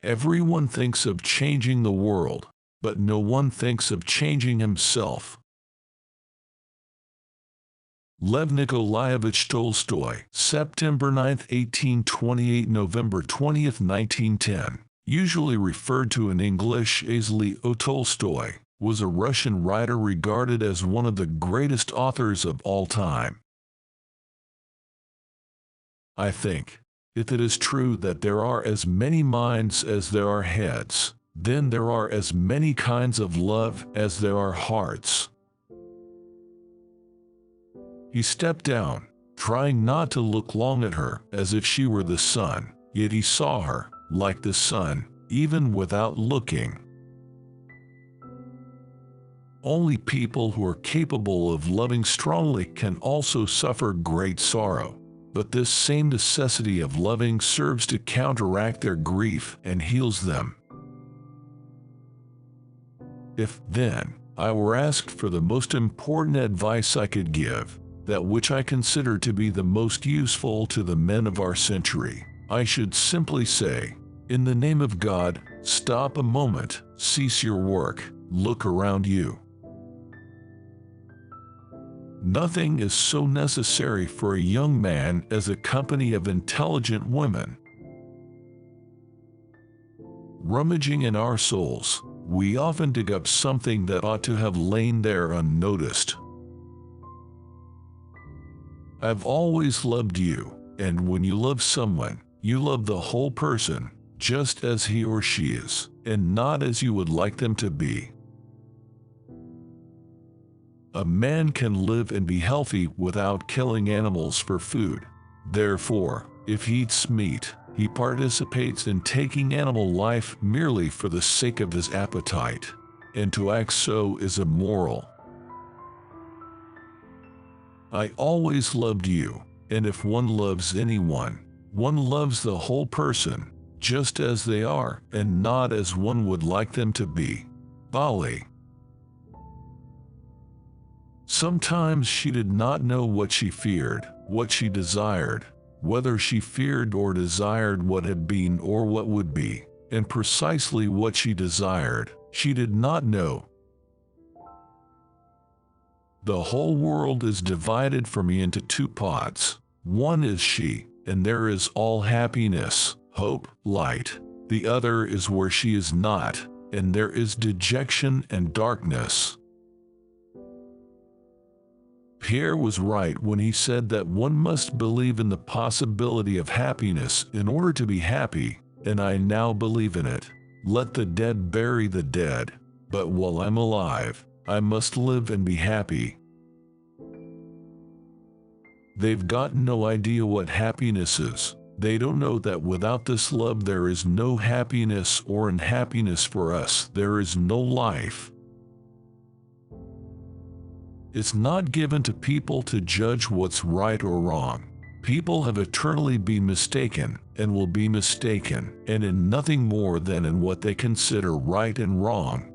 Everyone thinks of changing the world, but no one thinks of changing himself. Lev Nikolaevich Tolstoy, September 9, 1828 – November 20, 1910, usually referred to in English as Leo Tolstoy, was a Russian writer regarded as one of the greatest authors of all time. I think, if it is true that there are as many minds as there are heads, then there are as many kinds of love as there are hearts. He stepped down, trying not to look long at her as if she were the sun, yet he saw her, like the sun, even without looking. Only people who are capable of loving strongly can also suffer great sorrow. But this same necessity of loving serves to counteract their grief and heals them. If, then, I were asked for the most important advice I could give, that which I consider to be the most useful to the men of our century, I should simply say, in the name of God, stop a moment, cease your work, look around you. Nothing is so necessary for a young man as a company of intelligent women. Rummaging in our souls, we often dig up something that ought to have lain there unnoticed. I've always loved you, and when you love someone, you love the whole person, just as he or she is, and not as you would like them to be. A man can live and be healthy without killing animals for food. Therefore, if he eats meat, he participates in taking animal life merely for the sake of his appetite, and to act so is immoral. I always loved you, and if one loves anyone, one loves the whole person, just as they are, and not as one would like them to be. Bali. Sometimes she did not know what she feared, what she desired, whether she feared or desired what had been or what would be, and precisely what she desired, she did not know. The whole world is divided for me into two pots. One is she, and there is all happiness, hope, light. The other is where she is not, and there is dejection and darkness. Pierre was right when he said that one must believe in the possibility of happiness in order to be happy, and I now believe in it. Let the dead bury the dead, but while I'm alive, I must live and be happy. They've got no idea what happiness is. They don't know that without this love there is no happiness, or in happiness for us there is no life. It's not given to people to judge what's right or wrong. People have eternally been mistaken, and will be mistaken, and in nothing more than in what they consider right and wrong.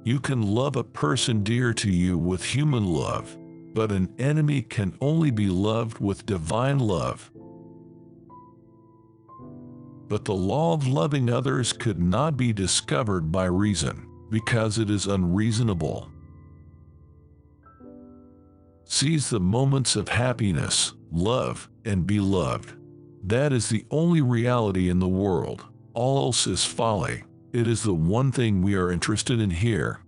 You can love a person dear to you with human love, but an enemy can only be loved with divine love. But the law of loving others could not be discovered by reason, because it is unreasonable. Seize the moments of happiness, love, and be loved. That is the only reality in the world. All else is folly. It is the one thing we are interested in here.